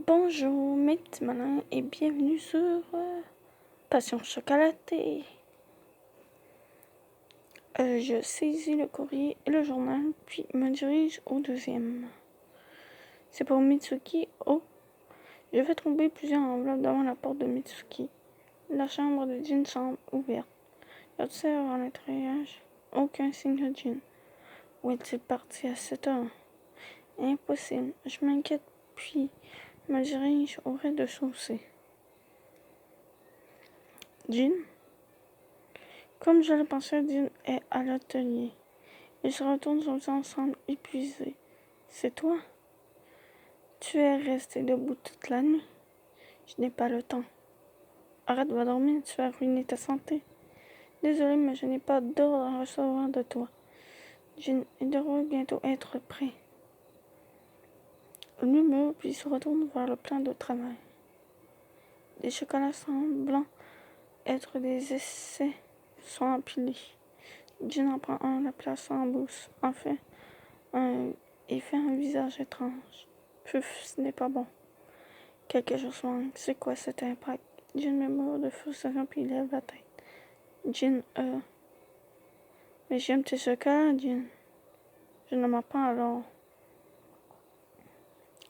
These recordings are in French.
Bonjour mes petits malins et bienvenue sur Passion chocolatée. Je saisis le courrier et le journal, puis me dirige au deuxième. C'est pour Mitsuki. Oh, je fais tomber plusieurs enveloppes devant la porte de Mitsuki. La chambre de Jin semble ouverte. J'observe à l'intérieur. Aucun signe de Jin. Où est-il parti à cette heure? Impossible. Je m'inquiète puis me dirige au rez-de-chaussée. Jin? Comme je le pensais, Jin est à l'atelier. Il se retourne sur les ensembles épuisés. C'est toi? Tu es resté debout toute la nuit. Je n'ai pas le temps. Arrête, va dormir, tu vas ruiner ta santé. Désolé, mais je n'ai pas d'ordre à recevoir de toi. Jin, il devrait bientôt être prêt. Il murmure puis se retourne vers le plan de travail. Des chocolats semblant être des essais sont empilés. Jin en prend un, la place en bouche. Enfin, et fait un visage étrange. Puf, ce n'est pas bon. Quelque chose manque. C'est quoi cet impact? Jin murmure de frustration puis il lève la tête. Jin, mais j'aime tes chocolats, Jin. Je ne mens pas alors.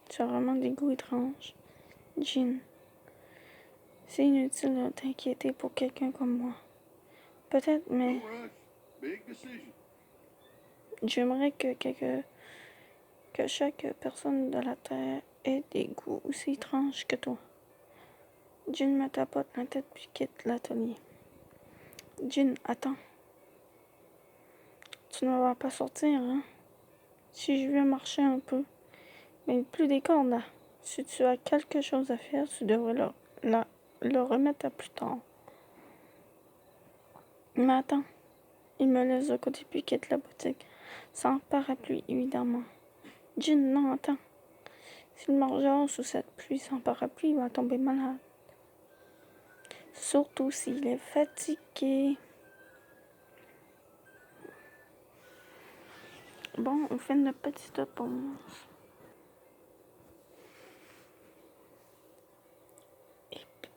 Tu as vraiment des goûts étranges. Jin, c'est inutile de t'inquiéter pour quelqu'un comme moi. Peut-être, mais j'aimerais que chaque personne de la Terre ait des goûts aussi étranges que toi. Jin me tapote la tête puis quitte l'atelier. Jin, attends. Tu ne vas pas sortir, hein? Si je viens marcher un peu. Mais plus des cordes, là. Si tu as quelque chose à faire, tu devrais le remettre à plus tard. Mais attends. Il me laisse de côté puis quitte la boutique. Sans parapluie, évidemment. Jin, non, attends. S'il marche sous cette pluie sans parapluie, il va tomber malade. Surtout s'il est fatigué. Bon, on fait une petite pause.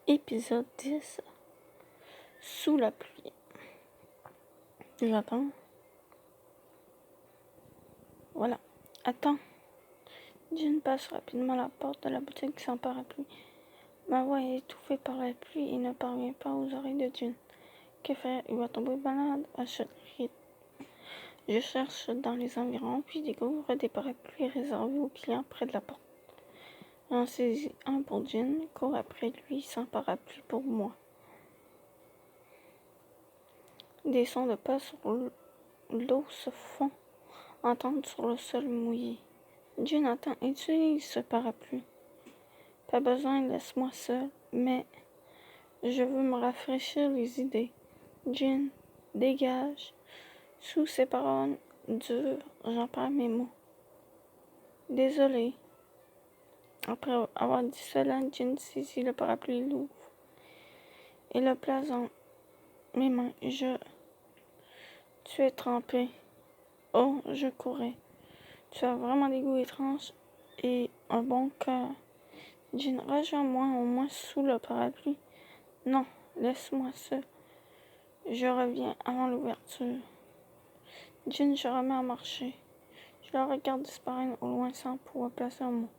Épisode 10. Sous la pluie. J'attends. Voilà. Attends. Jin passe rapidement la porte de la boutique sans parapluie. Ma voix est étouffée par la pluie et ne parvient pas aux oreilles de Jin. Que faire? Il va tomber malade à ce rythme. Je cherche dans les environs, puis découvre des parapluies réservés aux clients près de la porte. J'en saisis un pour Jin, cours après lui sans parapluie pour moi. Des sons de pas sur l'eau se font entendre sur le sol mouillé. Jin, attends, utilise ce parapluie. Pas besoin, laisse-moi seul, mais je veux me rafraîchir les idées. Jin, dégage. Sous ces paroles dures, j'en perds mes mots. Désolé. Après avoir dit cela, Jin saisit le parapluie, l'ouvre et le place dans mes mains. Tu es trempé. Oh, je courais. Tu as vraiment des goûts étranges et un bon cœur. Jin, rejoins-moi au moins sous le parapluie. Non, laisse-moi seul. Je reviens avant l'ouverture. Jin, je remets à marcher. Je le regarde disparaître au loin sans pouvoir placer un mot.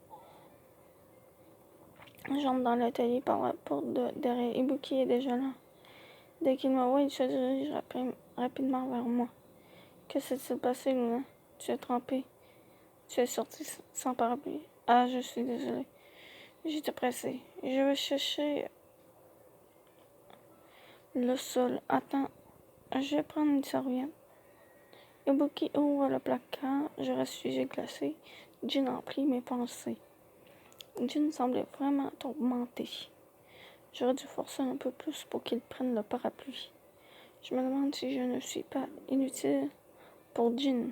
J'entre dans l'atelier par la porte de derrière. Ibuki est déjà là. Dès qu'il me voit, il se dirige rapidement vers moi. Que s'est-il passé, Luna? Tu es trempé. Tu es sorti sans parapluie. Ah, je suis désolée. J'étais pressée. Je vais chercher le sol. Attends, je vais prendre une serviette. Ibuki ouvre le placard. Je reste sujet glacé. Jin emplit mes pensées. Jin semblait vraiment tourmenté. J'aurais dû forcer un peu plus pour qu'il prenne le parapluie. Je me demande si je ne suis pas inutile pour Jin.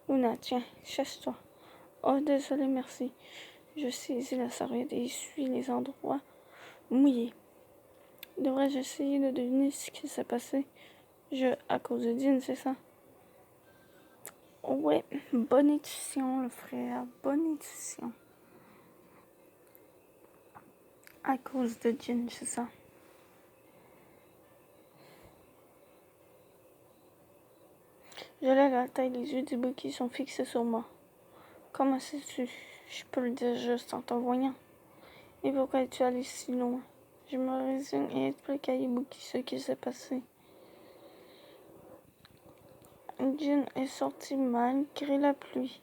Luna, tiens, chasse-toi. Oh, désolé, merci. Je saisis la serviette et essuie les endroits mouillés. Devrais-je essayer de deviner ce qui s'est passé? À cause de Jin, c'est ça? Ouais, bonne intuition, le frère, bonne intuition. À cause de Jin, c'est ça. Je lève la tête, les yeux d'Ibuki sont fixés sur moi. Comment sais-tu? Je peux le dire juste en te voyant. Et pourquoi es-tu allé si loin? Je me résigne et explique à Ibuki ce qui s'est passé. Jin est sorti malgré la pluie.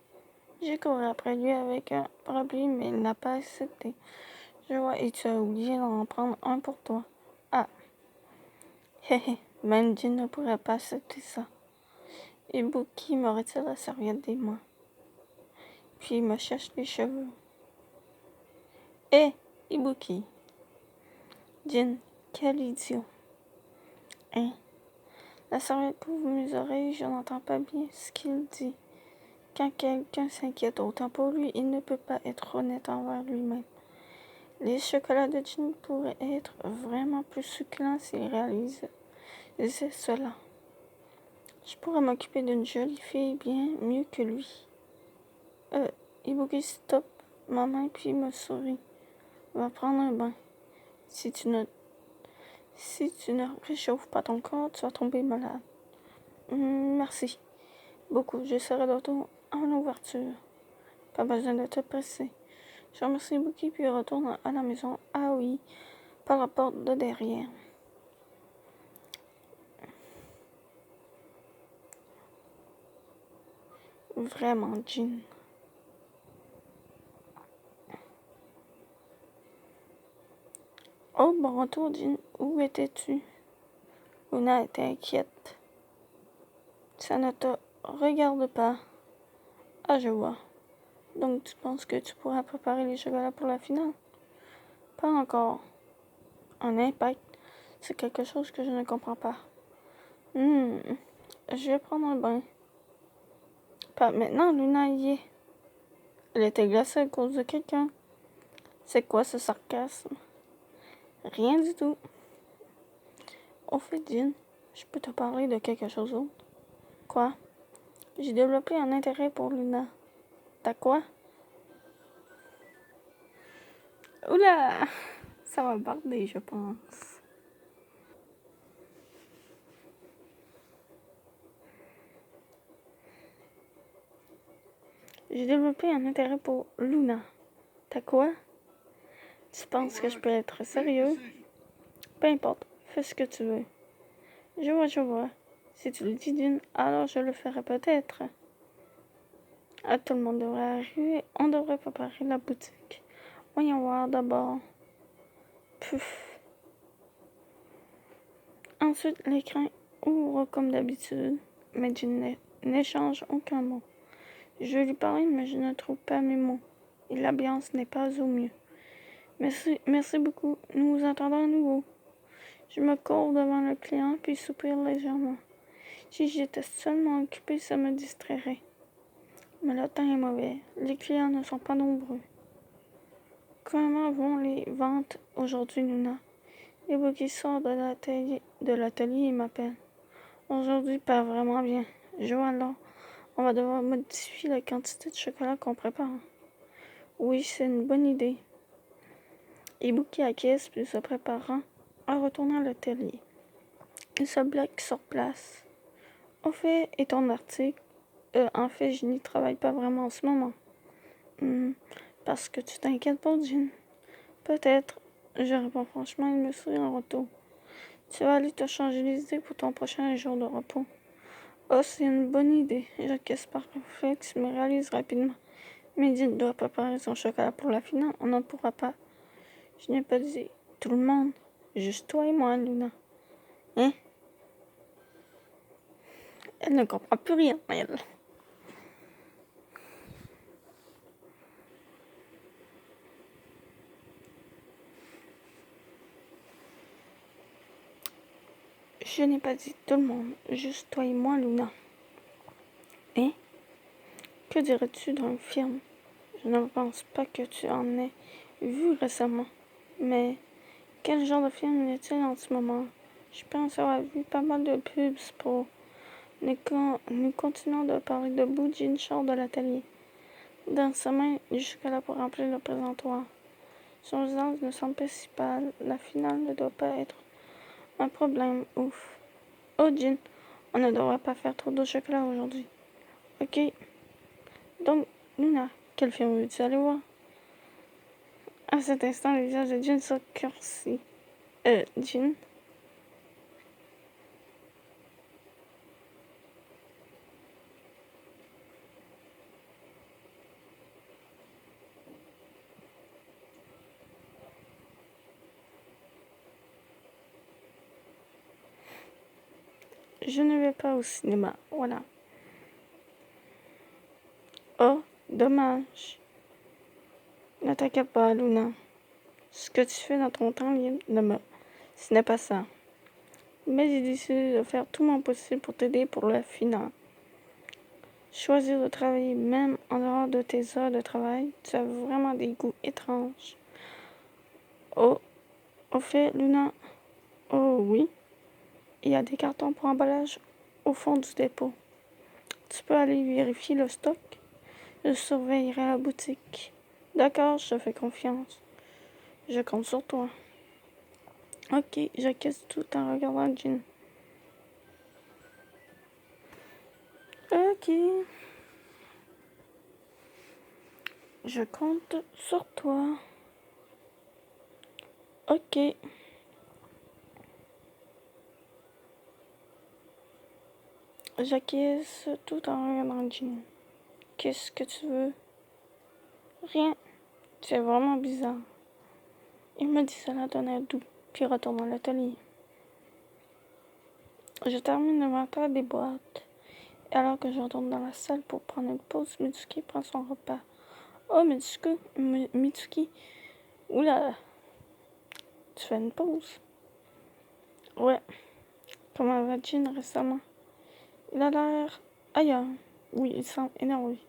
J'ai couru après lui avec un parapluie, mais il n'a pas accepté. Je vois, et tu as oublié d'en prendre un pour toi. Ah, hé hé, même Jin ne pourrait pas accepter ça. Ibuki me retire la serviette des mains, puis il me cherche les cheveux. Hé, Ibuki. Jin, quel idiot. Hein? La serviette couvre mes oreilles, je n'entends pas bien ce qu'il dit. Quand quelqu'un s'inquiète autant pour lui, il ne peut pas être honnête envers lui-même. Les chocolats de Jin pourraient être vraiment plus succulents s'il réalisait cela. Je pourrais m'occuper d'une jolie fille bien mieux que lui. Ibuki stoppe ma main puis me sourit. Va prendre un bain. Si tu ne réchauffes pas ton corps, tu vas tomber malade. Merci. Beaucoup. Je serai de retour en ouverture. Pas besoin de te presser. Je remercie Ibuki puis retourne à la maison. Ah oui, par la porte de derrière. Vraiment, Jin. Oh, bon retour, Jin. Où étais-tu? Luna était inquiète. Ça ne te regarde pas. Ah, je vois. Donc, tu penses que tu pourras préparer les chocolats pour la finale? Pas encore. Un impact, c'est quelque chose que je ne comprends pas. Je vais prendre un bain. Pas maintenant, Luna y est. Elle était glacée à cause de quelqu'un. C'est quoi ce sarcasme? Rien du tout. Au fait, Jin, je peux te parler de quelque chose d'autre? Quoi? J'ai développé un intérêt pour Luna. T'as quoi? Oula! Ça va barder, je pense. J'ai développé un intérêt pour Luna. T'as quoi? Tu penses que je peux être sérieux? Peu importe, fais ce que tu veux. Je vois. Si tu le dis d'une, alors je le ferai peut-être. Ah, tout le monde devrait arriver. On devrait préparer la boutique. Voyons voir d'abord. Puf. Ensuite, l'écran ouvre comme d'habitude, mais je n'échange aucun mot. Je lui parle, mais je ne trouve pas mes mots. Et l'ambiance n'est pas au mieux. Merci beaucoup. Nous vous attendons à nouveau. Je me cours devant le client, puis soupire légèrement. Si j'étais seulement occupée, ça me distrairait. Mais le temps est mauvais. Les clients ne sont pas nombreux. Comment vont les ventes aujourd'hui, Luna? Ibuki sort de l'atelier et m'appelle. Aujourd'hui, pas vraiment bien. Je vois alors. On va devoir modifier la quantité de chocolat qu'on prépare. Oui, c'est une bonne idée. Ibuki acquiesce puis se préparant à retourner à l'atelier. Il se bloque sur place. Au fait, et ton article? En fait, je n'y travaille pas vraiment en ce moment. Parce que tu t'inquiètes pour Jin. Peut-être. Je réponds franchement, il me sourit en retour. Tu vas aller te changer les idées pour ton prochain jour de repos. Oh, c'est une bonne idée. J'acquiesce par réflexe, mais réalise rapidement. Mais Jin doit préparer son chocolat pour la finale. On ne pourra pas. Je n'ai pas dit tout le monde. Juste toi et moi, Luna. Hein? Elle ne comprend plus rien, elle. Je n'ai pas dit tout le monde. Juste toi et moi, Luna. Hein? Que dirais-tu d'un film? Je ne pense pas que tu en aies vu récemment. Mais quel genre de film y a-t-il en ce moment? Je pense avoir vu pas mal de pubs pour... Nous continuons de parler de Jin sort de l'atelier. Dans sa main, du chocolat pour remplir le présentoir. Son visage ne semble pas si pâle. La finale ne doit pas être un problème. Ouf. Oh, Jin, on ne devrait pas faire trop de chocolat aujourd'hui. Ok. Donc, Luna, quel film veux-tu aller voir? À cet instant, le visage de Jin s'éclaircit. Jin? Je ne vais pas au cinéma. Voilà. Oh, dommage. Ne t'inquiète pas, Luna. Ce que tu fais dans ton temps libre, ce n'est pas ça. Mais j'ai décidé de faire tout mon possible pour t'aider pour la finale. Choisir de travailler même en dehors de tes heures de travail, tu as vraiment des goûts étranges. Oh, au fait, Luna. Oh oui. Il y a des cartons pour emballage au fond du dépôt. Tu peux aller vérifier le stock. Je surveillerai la boutique. D'accord, je te fais confiance. Je compte sur toi. Ok, j'acquiesce tout en regardant Jin. Ok. Je compte sur toi. Ok. J'acquiesce tout en regardant Jin. Qu'est-ce que tu veux? Rien. C'est vraiment bizarre. Il me dit cela d'un air doux, puis retourne à l'atelier. Je termine l'inventaire des boîtes. Et alors que je retourne dans la salle pour prendre une pause, Mitsuki prend son repas. Oh, Mitsuki. Oula, tu fais une pause? Ouais. Comment va Jin récemment? Il a l'air ailleurs. Oui, il semble énervé.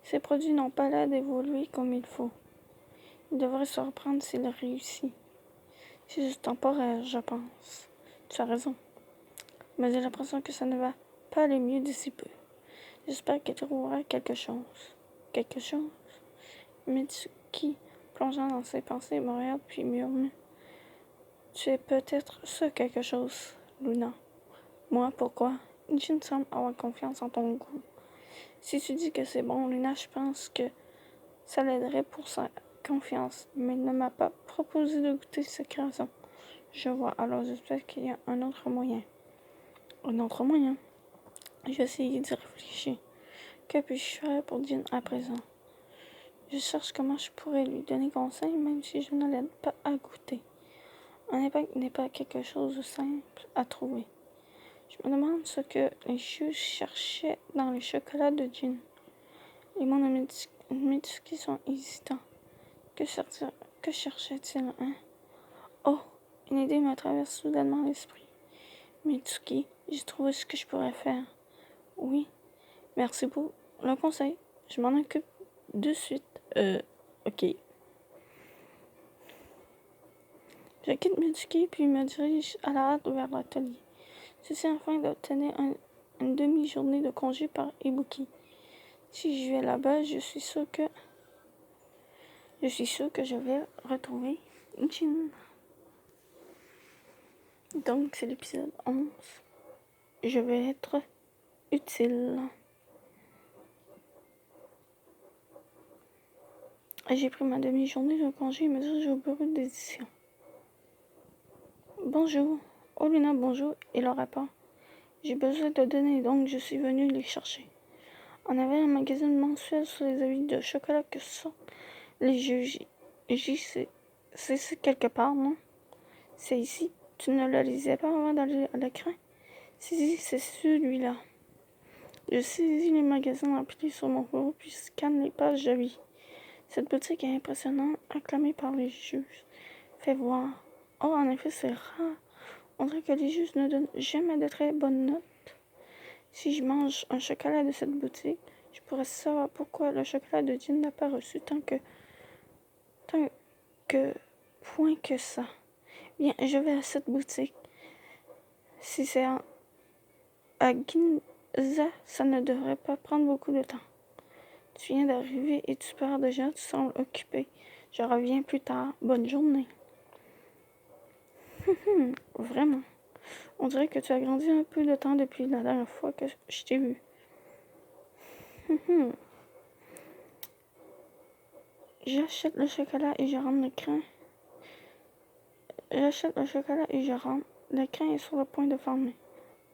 Ses produits n'ont pas l'air d'évoluer comme il faut. Il devrait se reprendre s'il réussit. C'est juste temporaire, je pense. Tu as raison. Mais j'ai l'impression que ça ne va pas aller mieux d'ici peu. J'espère que tu trouveras quelque chose. Quelque chose? Mitsuki, plongeant dans ses pensées, me regarde puis murmure. Tu es peut-être ce quelque chose, Luna. Moi, pourquoi? Jin semble avoir confiance en ton goût. Si tu dis que c'est bon, Luna, je pense que ça l'aiderait pour sa confiance. Mais il ne m'a pas proposé de goûter ses créations. Je vois, alors j'espère qu'il y a un autre moyen. Un autre moyen? J'ai essayé d'y réfléchir. Que puis-je faire pour Jin à présent? Je cherche comment je pourrais lui donner conseil, même si je ne l'aide pas à goûter. Un impact n'est pas quelque chose de simple à trouver. Je me demande ce que les juges cherchaient dans les chocolats de Jin. Les mots de Mitsuki sont hésitants. Que cherchait-il, hein? Oh, une idée me traverse soudainement l'esprit. Mitsuki, j'ai trouvé ce que je pourrais faire. Oui, merci pour le conseil. Je m'en occupe de suite. Ok. Je quitte Mitsuki puis me dirige à la hâte vers l'atelier. Ceci afin d'obtenir une demi-journée de congé par Ibuki. Si je vais là-bas, je suis sûr que je vais retrouver Jin. Donc, c'est l'épisode 11. Je vais être utile. J'ai pris ma demi-journée de congé et me dirige au bureau d'édition. Bonjour. Oh Luna, bonjour. Et le rapport? J'ai besoin de données, donc je suis venue les chercher. On avait un magazine mensuel sur les avis de chocolat que sortent les juges. C'est ici quelque part, non? C'est ici. Tu ne le lisais pas avant d'aller à l'écran? C'est celui-là. Je saisis les magazines empilés sur mon bureau puis scanne les pages de vie. Cette boutique est impressionnante, acclamée par les juges. Fais voir. Oh, en effet, c'est rare. On dirait que les juges ne donnent jamais de très bonnes notes. Si je mange un chocolat de cette boutique, je pourrais savoir pourquoi le chocolat de Jin n'a pas reçu tant que point que ça. Bien, je vais à cette boutique. Si c'est à Ginza, ça ne devrait pas prendre beaucoup de temps. Tu viens d'arriver et tu pars déjà, tu sembles occupé. Je reviens plus tard. Bonne journée. Vraiment. On dirait que tu as grandi un peu de temps depuis la dernière fois que je t'ai vu. J'achète le chocolat et je rentre le crin. J'achète le chocolat et je rentre. Le crin est sur le point de fermer.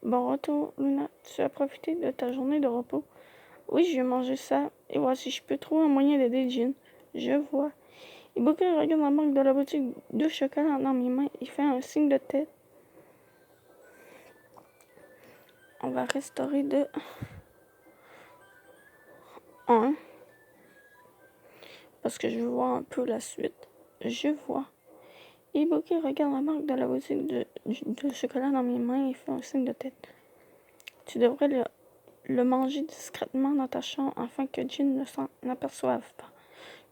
Bon retour, Luna. Tu as profité de ta journée de repos? Oui, je vais manger ça. Et voir si je peux trouver un moyen d'aider Jean. Je vois. Ibuki regarde la marque de la boutique de chocolat dans mes mains et fait un signe de tête. On va restaurer de 1. Parce que je veux voir un peu la suite. Je vois. Ibuki regarde la marque de la boutique de chocolat dans mes mains et fait un signe de tête. Tu devrais le manger discrètement dans ta chambre afin que Jean ne s'en aperçoive pas.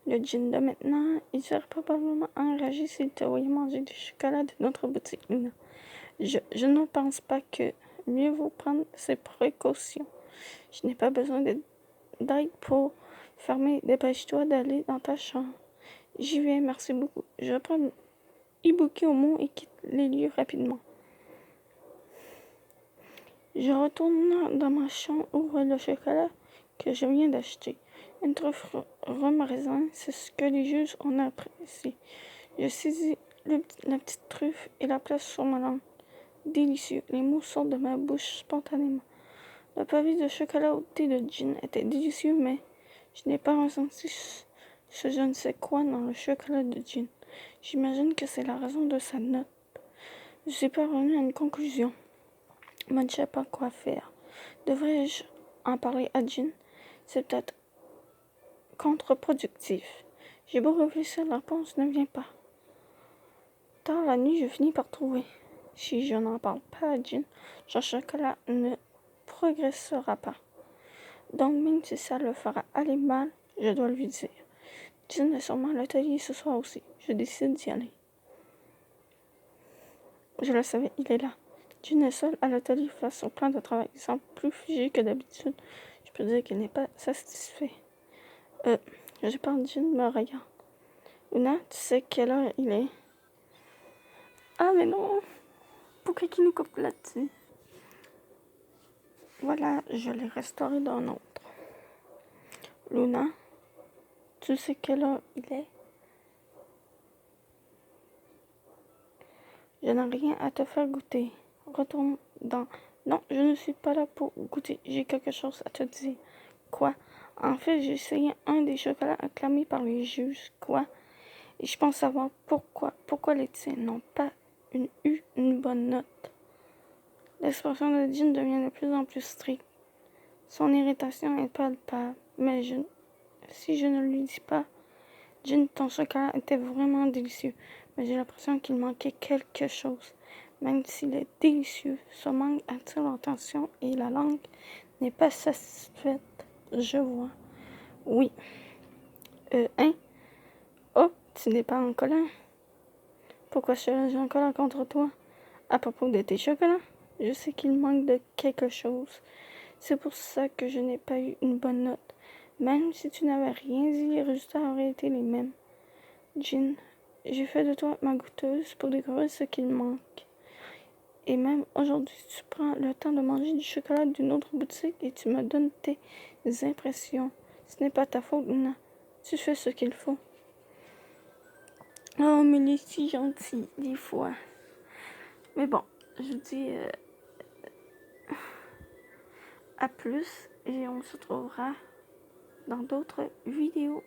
Le Jean de maintenant, il serait probablement enragé s'il te voyait manger du chocolat de notre boutique, Luna. Je ne pense pas que mieux vaut prendre ses précautions. Je n'ai pas besoin d'aide pour fermer. Dépêche-toi d'aller dans ta chambre. J'y vais, merci beaucoup. Je prends Ibuki au mot et quitte les lieux rapidement. Je retourne dans ma chambre, ouvre le chocolat que je viens d'acheter. Une truffe rhum raisin, c'est ce que les juges ont apprécié. Je saisis la petite truffe et la place sur ma langue. Délicieux. Les mots sortent de ma bouche spontanément. Le pavé de chocolat au thé de Jean était délicieux, mais je n'ai pas ressenti ce je ne sais quoi dans le chocolat de Jean. J'imagine que c'est la raison de sa note. Je suis parvenue à une conclusion. Je ne sais pas quoi faire. Devrais-je en parler à Jean? C'est peut-être contre-productif. J'ai beau réfléchir, la réponse ne vient pas. Tard la nuit, je finis par trouver. Si je n'en parle pas à Jean, son chocolat ne progressera pas. Donc, même si ça le fera aller mal, je dois lui dire. Jean est sûrement à l'atelier ce soir aussi. Je décide d'y aller. Je le savais, il est là. Jean est seul à l'atelier face au plan de travail. Il semble plus figé que d'habitude. Je peux dire qu'il n'est pas satisfait. Je parle, Jean me regarde. Luna, tu sais quelle heure il est? Ah, mais non! Pourquoi qu'il nous coupe là-dessus? Voilà, je l'ai restauré d'un autre. Luna, tu sais quelle heure il est? Je n'ai rien à te faire goûter. Retourne dans... Non, je ne suis pas là pour goûter. J'ai quelque chose à te dire. Quoi? En fait, j'ai essayé un des chocolats acclamés par les juges. Quoi? Et je pense savoir pourquoi. Pourquoi les tiens n'ont pas eu une bonne note. L'expression de Jean devient de plus en plus stricte. Son irritation est palpable. Mais si je ne lui dis pas, Jean, ton chocolat était vraiment délicieux. Mais j'ai l'impression qu'il manquait quelque chose. Même s'il est délicieux, ce manque attire l'attention et la langue n'est pas satisfaite. Je vois. Oui. Hein? Oh, tu n'es pas en colère? Pourquoi serais-je en colère contre toi? À propos de tes chocolats? Je sais qu'il manque de quelque chose. C'est pour ça que je n'ai pas eu une bonne note. Même si tu n'avais rien dit, les résultats auraient été les mêmes. Jean, j'ai fait de toi ma goûteuse pour découvrir ce qu'il manque. Et même aujourd'hui, tu prends le temps de manger du chocolat d'une autre boutique et tu me donnes tes impressions. Ce n'est pas ta faute, Luna. Tu fais ce qu'il faut. Oh, mais il est si gentil, des fois. Mais bon, je dis à plus et on se retrouvera dans d'autres vidéos.